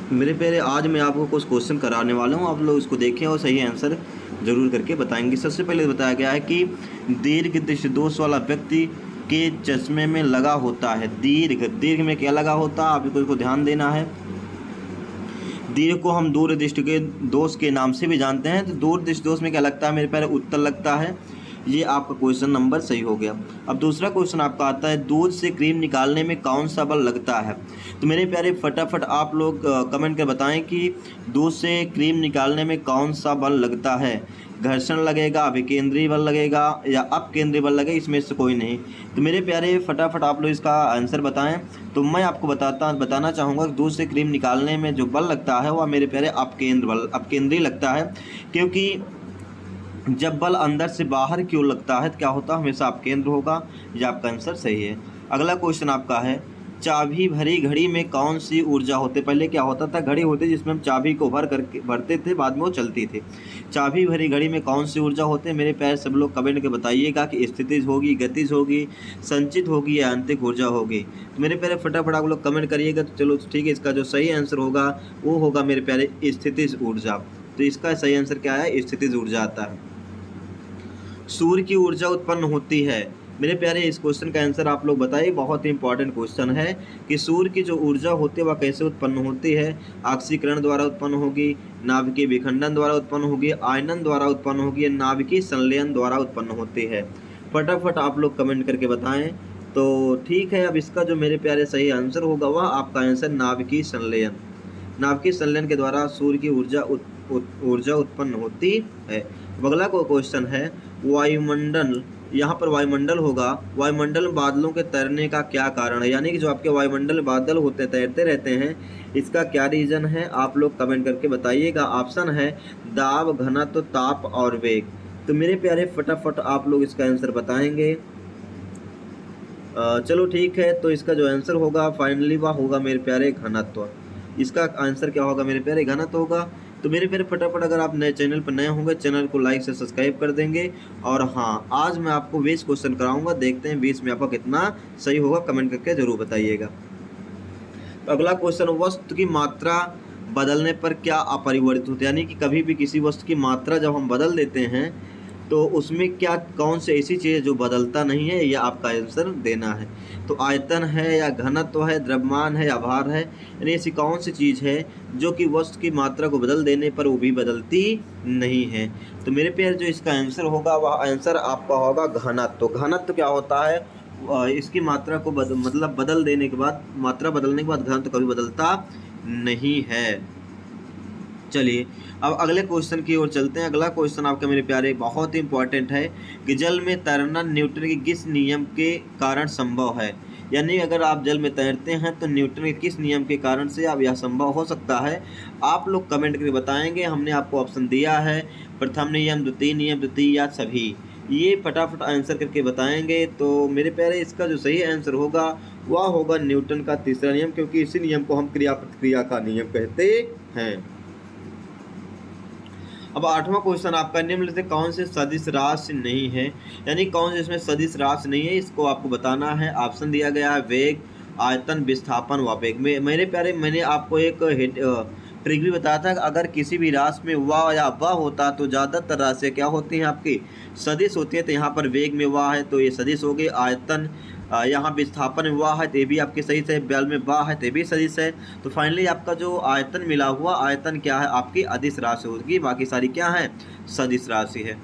मेरे प्यारे, आज मैं आपको कुछ क्वेश्चन कराने वाला हूँ, आप लोग इसको देखें और सही आंसर जरूर करके बताएंगे। सबसे पहले बताया गया है कि दीर्घ दृष्टि दोष वाला व्यक्ति के चश्मे में लगा होता है। दीर्घ दीर्घ में क्या लगा होता है, आपको इसको ध्यान देना है। दीर्घ को हम दूर दृष्टि के दोष के नाम से भी जानते हैं। तो दूर दृष्टि दोष में क्या लगता है मेरे प्यारे, उत्तर लगता है। ये आपका क्वेश्चन नंबर सही हो गया। अब दूसरा क्वेश्चन आपका आता है, दूध से क्रीम निकालने में कौन सा बल लगता है। तो मेरे प्यारे फटाफट आप लोग कमेंट कर बताएं कि दूध से क्रीम निकालने में कौन सा बल लगता है। घर्षण लगेगा, अभिकेंद्रीय बल लगेगा या अपकेंद्रीय बल लगेगा, इसमें से कोई नहीं। तो मेरे प्यारे फटाफट आप लोग इसका आंसर बताएं। तो मैं आपको बताना चाहूँगा कि दूध से क्रीम निकालने में जो बल लगता है वह मेरे प्यारे अपकेंद्रीय लगता है। क्योंकि जब बल अंदर से बाहर की ओर लगता है तो क्या होता है, हमेशा अपकेंद्र होगा। यह आपका आंसर सही है। अगला क्वेश्चन आपका है, चाबी भरी घड़ी में कौन सी ऊर्जा होती है। पहले क्या होता था, घड़ी होती जिसमें हम चाबी को भरते थे, बाद में वो चलती थी। चाबी भरी घड़ी में कौन सी ऊर्जा होती है। मेरे प्यारे सब लोग कमेंट के बताइएगा कि स्थितिज होगी, गतिज होगी, संचित होगी या आंतरिक ऊर्जा होगी। तो मेरे प्यारे फटाफट आप लोग कमेंट करिएगा। तो चलो ठीक है, इसका जो सही आंसर होगा वो होगा मेरे प्यारे स्थितिज ऊर्जा। तो इसका सही आंसर क्या है, स्थितिज ऊर्जा आता है। सूर्य की ऊर्जा उत्पन्न होती है। मेरे प्यारे इस क्वेश्चन का आंसर आप लोग बताइए, बहुत ही इंपॉर्टेंट क्वेश्चन है कि सूर्य की जो ऊर्जा होती है वह कैसे उत्पन्न होती है। ऑक्सीकरण द्वारा उत्पन्न होगी, नाभिकीय विखंडन द्वारा उत्पन्न होगी, आयनन द्वारा उत्पन्न होगी या नाभिकीय संलयन द्वारा उत्पन्न होती है। फटाफट आप लोग कमेंट करके बताएं। तो ठीक है, अब इसका जो मेरे प्यारे सही आंसर होगा वह आपका आंसर नाभिकीय संलयन। नाभिकीय संलयन के द्वारा सूर्य की ऊर्जा उत्पन्न होती है। अगला को क्वेश्चन है, वायुमंडल, यहाँ पर वायुमंडल होगा। वायुमंडल में बादलों के तैरने का क्या कारण है, यानी कि जो आपके वायुमंडल में बादल होते तैरते रहते हैं, इसका क्या रीजन है, आप लोग कमेंट करके बताइएगा। ऑप्शन है दाब, घनत्व, ताप और वेग। तो मेरे प्यारे फटाफट आप लोग इसका आंसर बताएंगे। चलो ठीक है, तो इसका जो आंसर होगा फाइनली वह होगा मेरे प्यारे घनत्व। इसका आंसर क्या होगा मेरे प्यारे, घनत्व होगा। तो मेरे प्यारे फटाफट अगर आप नए चैनल पर नए होंगे, चैनल को लाइक से सब्सक्राइब कर देंगे। और हाँ, आज मैं आपको 20 क्वेश्चन कराऊंगा, देखते हैं 20 में आपका कितना सही होगा, कमेंट करके जरूर बताइएगा। तो अगला क्वेश्चन, वस्तु की मात्रा बदलने पर क्या अपरिवर्तित होता है, यानी कि कभी भी किसी वस्तु की मात्रा जब हम बदल देते हैं तो उसमें क्या कौन सी ऐसी चीज़ जो बदलता नहीं है, यह आपका आंसर देना है। तो आयतन है या घनत्व है, द्रव्यमान है या भार है, यानी ऐसी कौन सी चीज़ है जो कि वस्तु की मात्रा को बदल देने पर वो भी बदलती नहीं है। तो मेरे प्यारे जो इसका आंसर होगा वह आंसर आपका होगा घनत्व। घनत्व क्या होता है, इसकी मात्रा को बदल देने के बाद, मात्रा बदलने के बाद घनत्व कभी बदलता नहीं है। चलिए अब अगले क्वेश्चन की ओर चलते हैं। अगला क्वेश्चन आपका मेरे प्यारे बहुत ही इंपॉर्टेंट है कि जल में तैरना न्यूटन के किस नियम के कारण संभव है। यानी अगर आप जल में तैरते हैं तो न्यूटन के किस नियम के कारण से अब यह संभव हो सकता है, आप लोग कमेंट करके बताएंगे। हमने आपको ऑप्शन दिया है, प्रथम नियम, द्वितीय नियम, द्वितीय या सभी। ये फटाफट आंसर करके बताएंगे। तो मेरे प्यारे इसका जो सही आंसर होगा वह होगा न्यूटन का तीसरा नियम, क्योंकि इसी नियम को हम क्रिया प्रतिक्रिया का नियम कहते हैं। अब 8वां क्वेश्चन आपका, निम्न से कौन से सदिश राशि नहीं है, यानी कौन से इसमें सदिश राशि नहीं है, इसको आपको बताना है। ऑप्शन दिया गया है वेग, आयतन, विस्थापन व वेग। मेरे प्यारे मैंने आपको एक ट्रिक भी बताया था कि अगर किसी भी राशि में वाह या वाह होता तो ज़्यादातर राशियाँ क्या होती हैं आपकी सदिश होती है। तो यहाँ पर वेग में वाह है तो ये सदिश हो गई। आयतन, यहाँ विस्थापन में वाह है तो ये भी आपकी सदिश है। बल में वाह है तो ये भी सदिश है। तो फाइनली आपका जो आयतन मिला हुआ आयतन क्या है, आपकी अदिश राशि होगी, बाकी सारी क्या है, सदिश राशि है।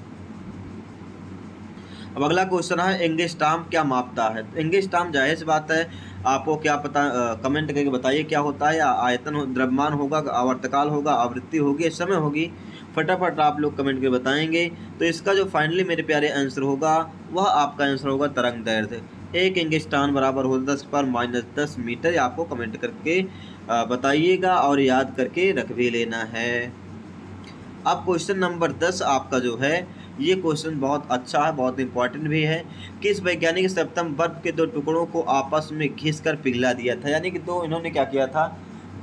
अब अगला क्वेश्चन है, एंगस्ट्रॉम क्या मापता है। एंगस्ट्रॉम जाहिर सी बात है, आपको क्या पता, कमेंट करके बताइए क्या होता है। आयतन, द्रव्यमान होगा, आवर्तकाल होगा, आवृत्ति होगी, समय होगी। फटाफट आप लोग कमेंट करके बताएंगे। तो इसका जो फाइनली मेरे प्यारे आंसर होगा वह आपका आंसर होगा तरंग दैर्ध्य। एक एंगस्ट्रॉम बराबर हो 10⁻10 मीटर। आपको कमेंट करके बताइएगा और याद करके रख भी लेना है। अब क्वेश्चन नंबर 10 आपका जो है, ये क्वेश्चन बहुत अच्छा है, बहुत इंपॉर्टेंट भी है। किस वैज्ञानिक सप्तम बर्फ के दो टुकड़ों को आपस में घिसकर पिघला दिया था, यानी कि इन्होंने क्या किया था,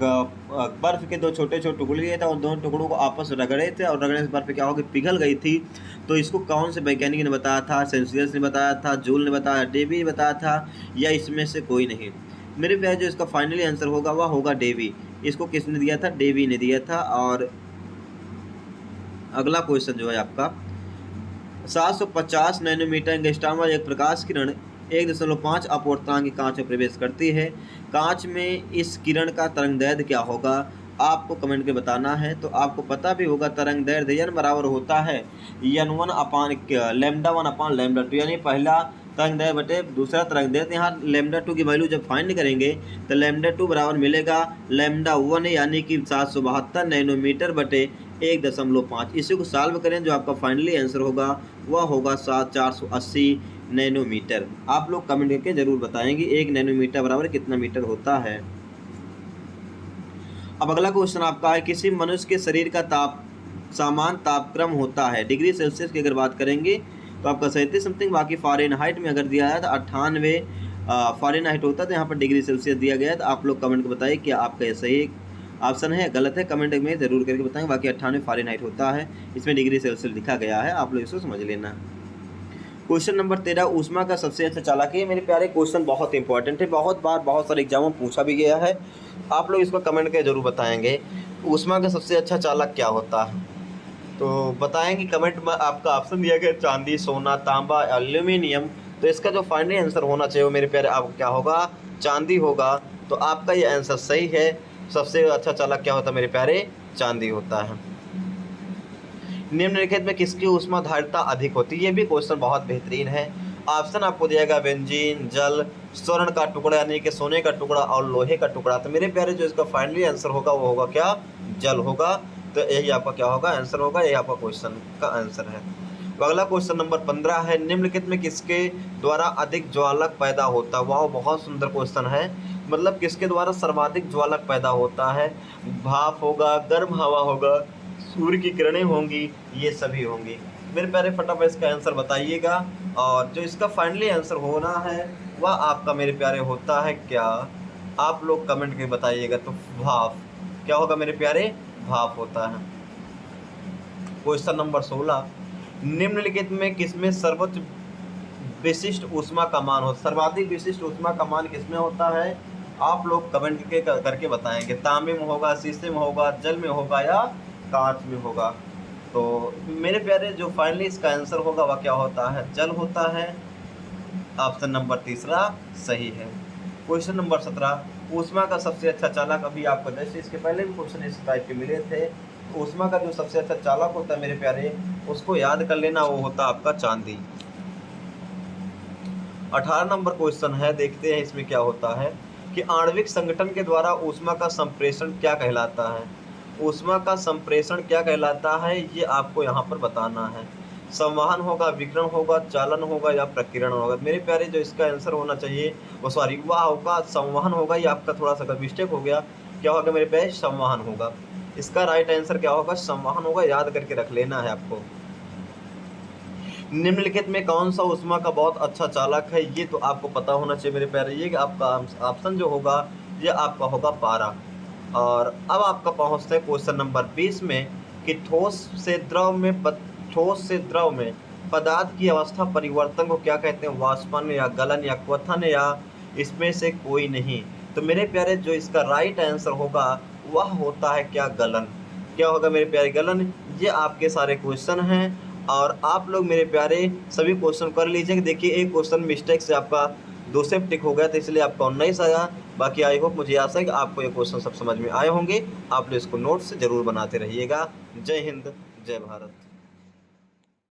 बर्फ के दो छोटे छोटे टुकड़े लिए थे और दोनों टुकड़ों को आपस में रगड़े थे और रगड़ने से बर्फ क्या हो गई, पिघल गई थी। तो इसको कौन से वैज्ञानिक ने बताया था, सेल्सियस ने बताया था, जूल ने बताया, डेवी ने बताया था, या इसमें से कोई नहीं। मेरे प्यारे जो इसका फाइनली आंसर होगा वह होगा डेवी। इसको किसने दिया था? डेवी ने दिया था। और अगला क्वेश्चन जो है आपका 750 नैनोमीटर एंगस्ट्रॉम वाली एक प्रकाश किरण 1.5 अपवर्तनांक कांच में प्रवेश करती है। कांच में इस किरण का तरंग दैर्ध्य क्या होगा? आपको कमेंट के बताना है। तो आपको पता भी होगा तरंग दैर्ध्य n बराबर होता है n1 अपान λ1 अपान λ2, यानी पहला तरंग दैर्ध्य बटे दूसरा तरंग दैर्ध्य। यहाँ λ2 की वैल्यू जब फाइंड करेंगे तो λ2 बराबर मिलेगा λ1 यानी कि 772 नैनोमीटर बटे 1.5। इसी को सॉल्व करें, जो आपका फाइनली आंसर होगा वह होगा 480 नैनोमीटर। आप लोग कमेंट करके जरूर बताएंगे 1 नैनोमीटर बराबर कितना मीटर होता है। अब अगला क्वेश्चन आपका है, किसी मनुष्य के शरीर का सामान्य तापक्रम होता है डिग्री सेल्सियस की अगर बात करेंगे तो आपका 37 समथिंग, बाकी फ़ारेनहाइट में अगर दिया है तो 98 फ़ारेनहाइट होता है। तो यहाँ पर डिग्री सेल्सियस दिया गया है। तो आप लोग कमेंट को बताइए कि आपका ये सही ऑप्शन है गलत है, कमेंट में ज़रूर करके बताएंगे। बाकी 98 फ़ारेनहाइट होता है, इसमें डिग्री सेल्सियस लिखा गया है, आप लोग इसको समझ लेना। क्वेश्चन नंबर 13, ऊष्मा का सबसे अच्छा चालक। ये मेरे प्यारे क्वेश्चन बहुत इंपॉर्टेंट है, बहुत बार बहुत सारे एग्जामों में पूछा भी गया है। आप लोग इसको कमेंट करके जरूर बताएंगे ऊष्मा का सबसे अच्छा चालक क्या होता है। तो बताएंगे कमेंट में। आपका ऑप्शन दिया गया चांदी, सोना, तांबा, एल्यूमिनियम। तो इसका जो फाइनल आंसर होना चाहिए वो मेरे प्यारे आपको क्या होगा? चांदी होगा। तो आपका ये आंसर सही है। सबसे अच्छा चालक क्या होता है मेरे प्यारे? चांदी होता है। निम्नलिखित में किसकी ऊष्मा धारिता अधिक होती है? ये भी क्वेश्चन बहुत बेहतरीन है। ऑप्शन आपको दिया गया बेंजीन, जल, स्वर्ण का टुकड़ा यानी कि सोने का टुकड़ा और लोहे का टुकड़ा। तो मेरे प्यारे जो इसका फाइनली आंसर होगा वो होगा क्या? जल होगा। तो यही आपका क्या होगा? आंसर होगा। यही आपका क्वेश्चन का आंसर है। तो अगला क्वेश्चन नंबर 15 है, निम्नलिखित में किसके द्वारा अधिक ज्वालक पैदा होता है? वाह, बहुत सुंदर क्वेश्चन है। मतलब किसके द्वारा सर्वाधिक ज्वालक पैदा होता है? भाप होगा, गर्म हवा होगा, सूर्य की किरणें होंगी, ये सभी होंगी। मेरे प्यारे फटाफट इसका आंसर बताइएगा। और जो इसका फाइनली आंसर होना है वह आपका मेरे प्यारे होता है क्या? आप लोग कमेंट के बताइएगा। तो भाप क्या होगा मेरे प्यारे? भाप होता है। क्वेश्चन नंबर 16, निम्नलिखित में किसमें सर्वोच्च विशिष्ट ऊष्मा का मान हो? सर्वाधिक विशिष्ट ऊष्मा का मान किसमें होता है? आप लोग कमेंट करके बताएंगे। तांबे में होगा, शीशे में होगा, जल में होगा या कांच में होगा? तो मेरे प्यारे जो फाइनली इसका आंसर होगा वह क्या होता है? जल होता है। ऑप्शन नंबर तीसरा सही है। क्वेश्चन नंबर 17, ऊष्मा का सबसे अच्छा चालक। अभी आपको जैसे इसके पहले भी क्वेश्चन इस टाइप के मिले थे। ऊष्मा का जो सबसे अच्छा चालक होता है मेरे प्यारे, उसको याद कर लेना, वो होता है आपका चांदी। 18 नंबर क्वेश्चन है, देखते हैं इसमें क्या होता है कि आणविक संगठन के द्वारा ऊष्मा का संप्रेषण क्या कहलाता है? ऊष्मा का संप्रेषण क्या कहलाता है ये आपको यहाँ पर बताना है। संवहन होगा, विकिरण होगा, चालन होगा या प्रकीर्णन होगा? मेरे प्यारे जो इसका आंसर होना चाहिए वो वह होगा संवहन होगा। ये आपका थोड़ा सा मिस्टेक हो गया। क्या होगा मेरे प्यारे? संवहन होगा। इसका राइट आंसर क्या होगा? संवहन होगा। याद करके रख लेना है आपको। निम्नलिखित में कौन सा ऊष्मा का बहुत अच्छा चालक है? ये तो आपको पता होना चाहिए मेरे प्यारे। ये आपका ऑप्शन जो होगा ये आपका होगा पारा। और अब आपका पहुंचते हैं क्वेश्चन नंबर 20 में कि ठोस से द्रव में पदार्थ की अवस्था परिवर्तन को क्या कहते हैं? वाष्पन या गलन या क्वथन या इसमें से कोई नहीं? तो मेरे प्यारे जो इसका राइट आंसर होगा वह होता है क्या? गलन। क्या होगा मेरे प्यारे? गलन। ये आपके सारे क्वेश्चन हैं और आप लोग मेरे प्यारे सभी क्वेश्चन कर लीजिए। देखिए एक क्वेश्चन मिस्टेक से आपका 2 से टिक हो गया तो इसलिए आपका 19 आया। बाकी आई होप, मुझे आशा है कि आपको ये क्वेश्चन सब समझ में आए होंगे। आप लोग इसको नोट से ज़रूर बनाते रहिएगा। जय हिंद, जय भारत।